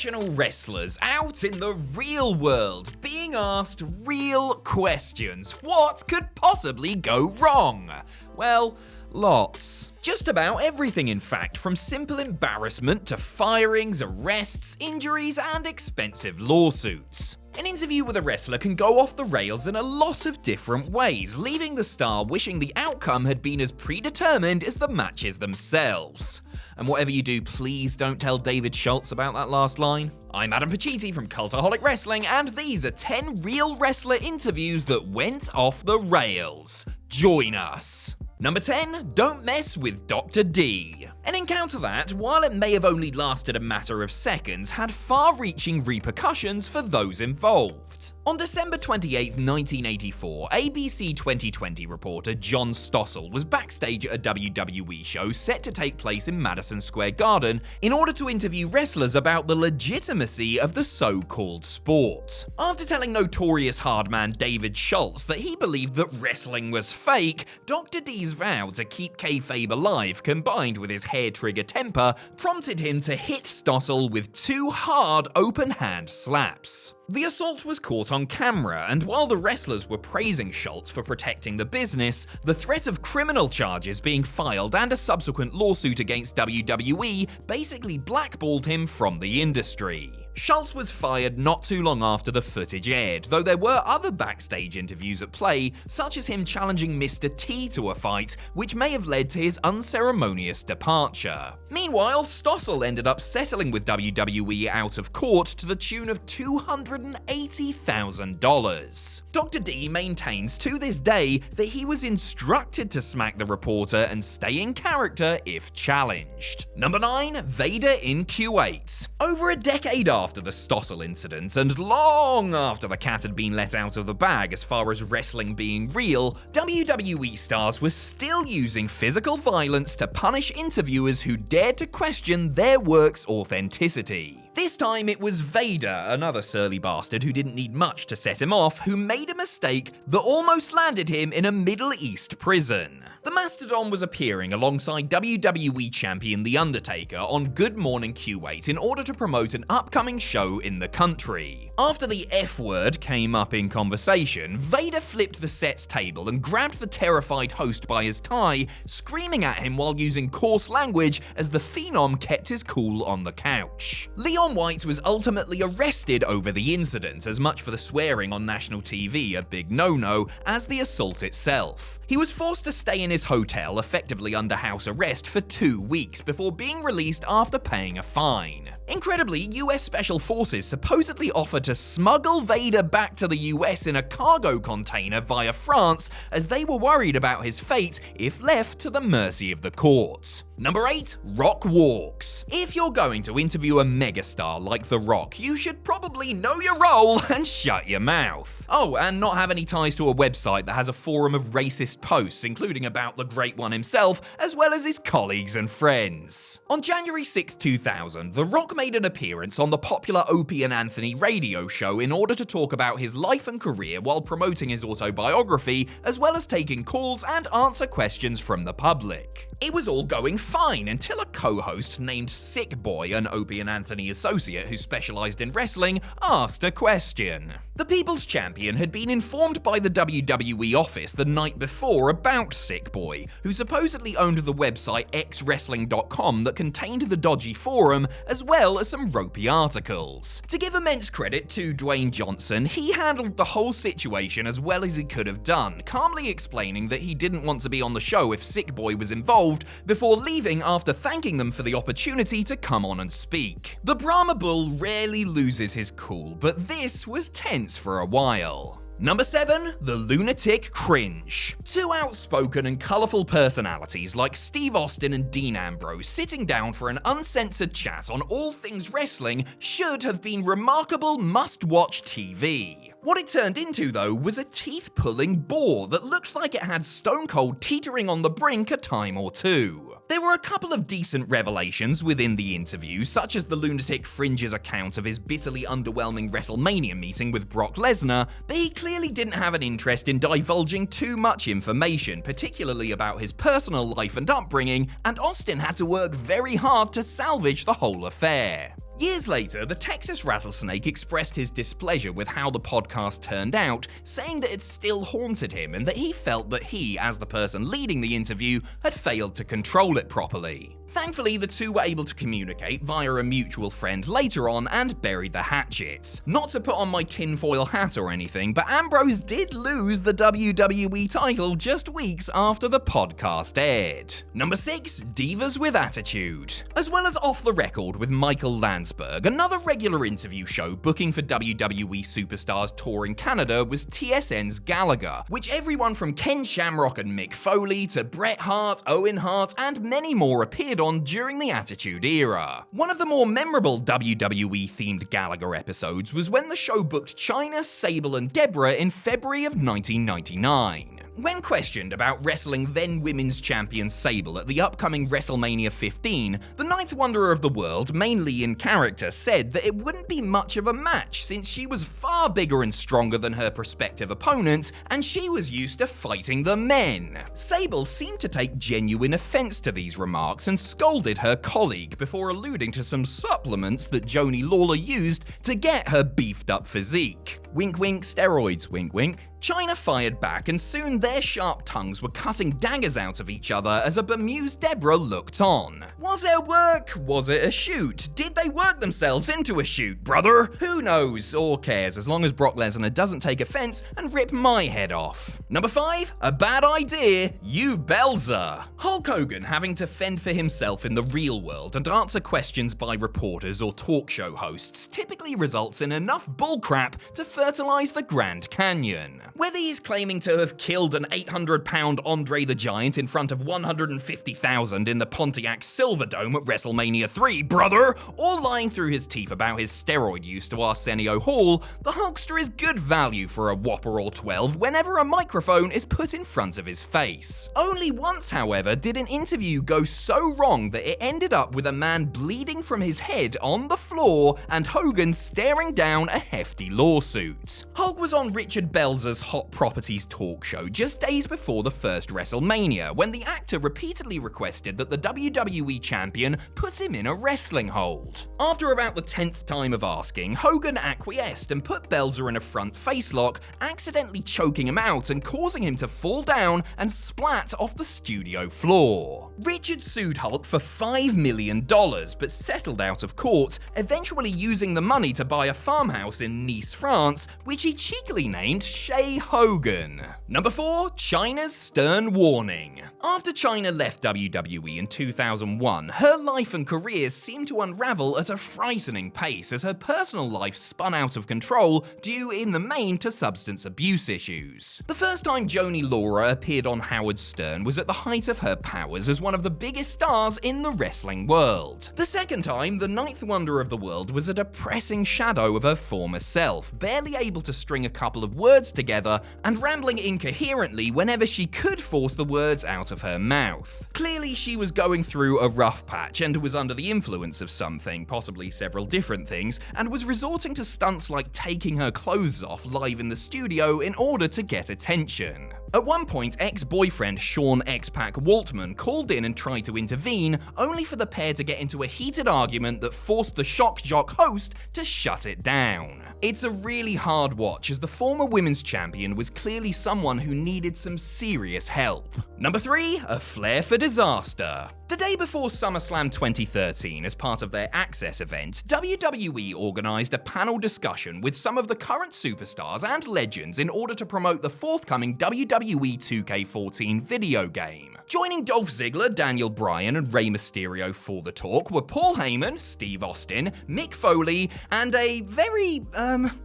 professional wrestlers out in the real world being asked real questions. What could possibly go wrong? Well, lots. Just about everything, in fact, from simple embarrassment to firings, arrests, injuries, and expensive lawsuits. An interview with a wrestler can go off the rails in a lot of different ways, leaving the star wishing the outcome had been as predetermined as the matches themselves. And whatever you do, please don't tell David Schultz about that last line. I'm Adam Pacitti from Cultaholic Wrestling, and these are 10 real wrestler interviews that went off the rails. Join us. Number 10, don't mess with Dr. D. An encounter that, while it may have only lasted a matter of seconds, had far-reaching repercussions for those involved. On December 28, 1984, ABC 2020 reporter John Stossel was backstage at a WWE show set to take place in Madison Square Garden in order to interview wrestlers about the legitimacy of the so-called sport. After telling notorious hardman David Schultz that he believed that wrestling was fake, Dr. D's vow to keep kayfabe alive, combined with his hair-trigger temper, prompted him to hit Stossel with 2 hard open-hand slaps. The assault was caught on camera, and while the wrestlers were praising Schultz for protecting the business, the threat of criminal charges being filed and a subsequent lawsuit against WWE basically blackballed him from the industry. Schultz was fired not too long after the footage aired, though there were other backstage interviews at play, such as him challenging Mr. T to a fight, which may have led to his unceremonious departure. Meanwhile, Stossel ended up settling with WWE out of court to the tune of $280,000. Dr. D maintains to this day that he was instructed to smack the reporter and stay in character if challenged. Number 9, Vader in Kuwait. Over a decade after the Stossel incident, and long after the cat had been let out of the bag as far as wrestling being real, WWE stars were still using physical violence to punish interviewers who dared to question their work's authenticity. This time it was Vader, another surly bastard who didn't need much to set him off, who made a mistake that almost landed him in a Middle East prison. The Mastodon was appearing alongside WWE champion The Undertaker on Good Morning Kuwait in order to promote an upcoming show in the country. After the F word came up in conversation, Vader flipped the set's table and grabbed the terrified host by his tie, screaming at him while using coarse language as the Phenom kept his cool on the couch. Leon White was ultimately arrested over the incident, as much for the swearing on national TV, a big no-no, as the assault itself. He was forced to stay in his hotel, effectively under house arrest, for 2 weeks before being released after paying a fine. Incredibly, US Special Forces supposedly offered to smuggle Vader back to the US in a cargo container via France, as they were worried about his fate if left to the mercy of the courts. Number 8, Rock walks. If you're going to interview a megastar like The Rock, you should probably know your role and shut your mouth. Oh, and not have any ties to a website that has a forum of racist posts, including about the Great One himself, as well as his colleagues and friends. On January 6, 2000, The Rock made an appearance on the popular Opie and Anthony radio show in order to talk about his life and career while promoting his autobiography, as well as taking calls and answer questions from the public. It was all going fine until a co-host named Sick Boy, an Opie and Anthony associate who specialized in wrestling, asked a question. The People's Champion had been informed by the WWE office the night before about Sick Boy, who supposedly owned the website xwrestling.com that contained the dodgy forum, as well as some ropey articles. To give immense credit to Dwayne Johnson, he handled the whole situation as well as he could have done, calmly explaining that he didn't want to be on the show if Sick Boy was involved, before leaving after thanking them for the opportunity to come on and speak. The Brahma Bull rarely loses his cool, but this was tense for a while. Number 7, the Lunatic Cringe. 2 outspoken and colourful personalities like Steve Austin and Dean Ambrose sitting down for an uncensored chat on all things wrestling should have been remarkable must-watch TV. What it turned into, though, was a teeth-pulling bore that looked like it had Stone Cold teetering on the brink a time or two. There were a couple of decent revelations within the interview, such as the Lunatic Fringe's account of his bitterly underwhelming WrestleMania meeting with Brock Lesnar, but he clearly didn't have an interest in divulging too much information, particularly about his personal life and upbringing, and Austin had to work very hard to salvage the whole affair. Years later, the Texas Rattlesnake expressed his displeasure with how the podcast turned out, saying that it still haunted him and that he felt that he, as the person leading the interview, had failed to control it properly. Thankfully, the two were able to communicate via a mutual friend later on and buried the hatchet. Not to put on my tinfoil hat or anything, but Ambrose did lose the WWE title just weeks after the podcast aired. Number 6, Divas with Attitude. As well as Off the Record with Michael Landsberg, another regular interview show booking for WWE superstars touring Canada was TSN's Gallagher, which everyone from Ken Shamrock and Mick Foley to Bret Hart, Owen Hart, and many more appeared on during the Attitude Era. One of the more memorable WWE-themed Gallagher episodes was when the show booked Chyna, Sable, and Deborah in February of 1999. When questioned about wrestling then Women's Champion Sable at the upcoming WrestleMania 15, the Ninth Wonder of the World, mainly in character, said that it wouldn't be much of a match since she was far bigger and stronger than her prospective opponent, and she was used to fighting the men. Sable seemed to take genuine offense to these remarks and scolded her colleague before alluding to some supplements that Joanie Lawler used to get her beefed up physique. Wink wink, steroids, wink wink. Chyna fired back, and soon their sharp tongues were cutting daggers out of each other as a bemused Deborah looked on. Was it work? Was it a shoot? Did they work themselves into a shoot, brother? Who knows or cares as long as Brock Lesnar doesn't take offense and rip my head off. Number 5, a bad idea, you Belzer. Hulk Hogan having to fend for himself in the real world and answer questions by reporters or talk show hosts typically results in enough bullcrap to fertilize the Grand Canyon. Whether he's claiming to have killed an 800-pound Andre the Giant in front of 150,000 in the Pontiac Silverdome at WrestleMania 3, brother, or lying through his teeth about his steroid use to Arsenio Hall, the Hulkster is good value for a Whopper or 12 whenever a microphone is put in front of his face. Only once, however, did an interview go so wrong that it ended up with a man bleeding from his head on the floor and Hogan staring down a hefty lawsuit. Hulk was on Richard Belzer's Hot Properties talk show just days before the first WrestleMania, when the actor repeatedly requested that the WWE champion put him in a wrestling hold. After about the 10th time of asking, Hogan acquiesced and put Belzer in a front facelock, accidentally choking him out and causing him to fall down and splat off the studio floor. Richard sued Hulk for $5 million, but settled out of court, eventually using the money to buy a farmhouse in Nice, France, which he cheekily named Shea Hogan. Number 4, Chyna's stern warning. After Chyna left WWE in 2001, her life and career seemed to unravel at a frightening pace as her personal life spun out of control due in the main to substance abuse issues. The first time Joanie Lawler appeared on Howard Stern was at the height of her powers as one of the biggest stars in the wrestling world. The second time, the Ninth Wonder of the World was a depressing shadow of her former self, barely able to string a couple of words together and rambling incoherently whenever she could force the words out of her mouth. Clearly, she was going through a rough patch and was under the influence of something, possibly several different things, and was resorting to stunts like taking her clothes off live in the studio in order to get attention. At one point, ex-boyfriend Sean X-Pac Waltman called in and tried to intervene, only for the pair to get into a heated argument that forced the shock jock host to shut it down. It's a really hard watch, as the former women's champion was clearly someone who needed some serious help. Number 3, a flair for disaster. The day before SummerSlam 2013, as part of their Access event, WWE organized a panel discussion with some of the current superstars and legends in order to promote the forthcoming WWE 2K14 video game. Joining Dolph Ziggler, Daniel Bryan, and Rey Mysterio for the talk were Paul Heyman, Steve Austin, Mick Foley, and a very,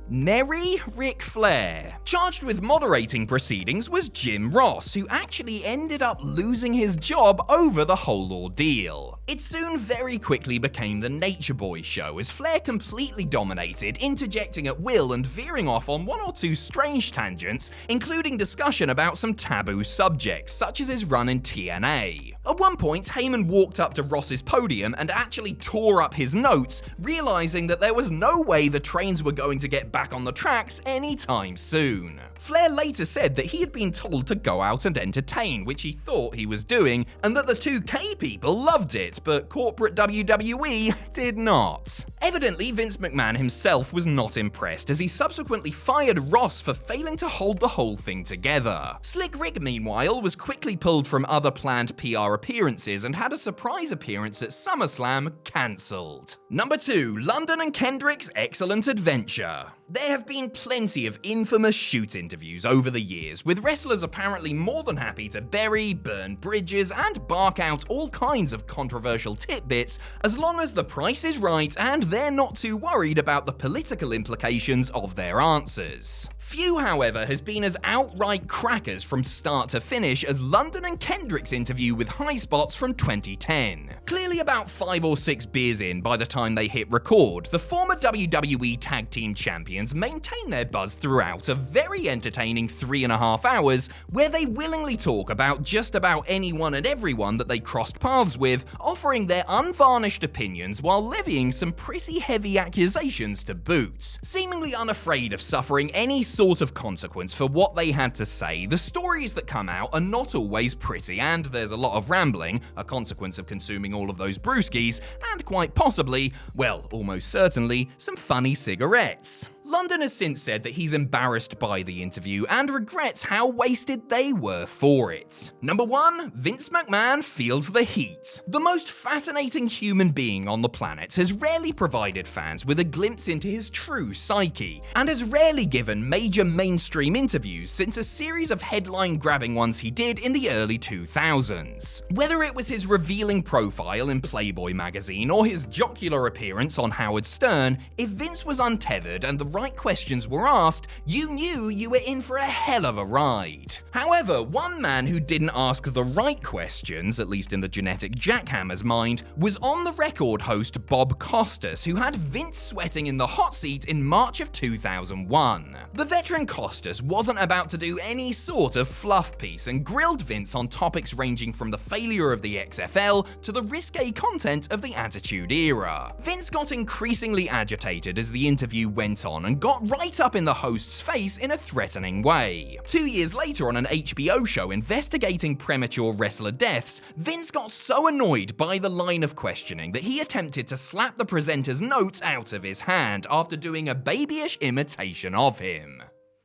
merry Ric Flair. Charged with moderating proceedings was Jim Ross, who actually ended up losing his job over the whole ordeal. It soon very quickly became the Nature Boy show, as Flair completely dominated, interjecting at will and veering off on one or two strange tangents, including discussion about some taboo subjects, such as his run in TNA. At one point, Heyman walked up to Ross's podium and actually tore up his notes, realizing that there was no way the trains were going to get back on the tracks anytime soon. Flair later said that he had been told to go out and entertain, which he thought he was doing, and that the 2K people loved it, but corporate WWE did not. Evidently, Vince McMahon himself was not impressed, as he subsequently fired Ross for failing to hold the whole thing together. Slick Rick, meanwhile, was quickly pulled from other planned PR appearances and had a surprise appearance at SummerSlam cancelled. Number 2. London and Kendricks' excellent adventure. There have been plenty of infamous shoot interviews over the years, with wrestlers apparently more than happy to bury, burn bridges, and bark out all kinds of controversial tidbits as long as the price is right and they're not too worried about the political implications of their answers. Few, however, has been as outright crackers from start to finish as London and Kendrick's interview with High Spots from 2010. Clearly about 5 or 6 beers in by the time they hit record, the former WWE Tag Team Champions maintain their buzz throughout a very entertaining 3.5 hours where they willingly talk about just about anyone and everyone that they crossed paths with, offering their unvarnished opinions while levying some pretty heavy accusations to boot. Seemingly unafraid of suffering any sort of consequence for what they had to say, the stories that come out are not always pretty, and there's a lot of rambling, a consequence of consuming all of those brewskis, and quite possibly, well, almost certainly, some funny cigarettes. London has since said that he's embarrassed by the interview and regrets how wasted they were for it. Number 1. Vince McMahon feels the heat. The most fascinating human being on the planet has rarely provided fans with a glimpse into his true psyche, and has rarely given major mainstream interviews since a series of headline-grabbing ones he did in the early 2000s. Whether it was his revealing profile in Playboy magazine or his jocular appearance on Howard Stern, if Vince was untethered and the right questions were asked, you knew you were in for a hell of a ride. However, one man who didn't ask the right questions, at least in the genetic jackhammer's mind, was on-the-record host Bob Costas, who had Vince sweating in the hot seat in March of 2001. The veteran Costas wasn't about to do any sort of fluff piece and grilled Vince on topics ranging from the failure of the XFL to the risque content of the Attitude Era. Vince got increasingly agitated as the interview went on and got right up in the host's face in a threatening way. 2 years later, on an HBO show investigating premature wrestler deaths, Vince got so annoyed by the line of questioning that he attempted to slap the presenter's notes out of his hand after doing a babyish imitation of him.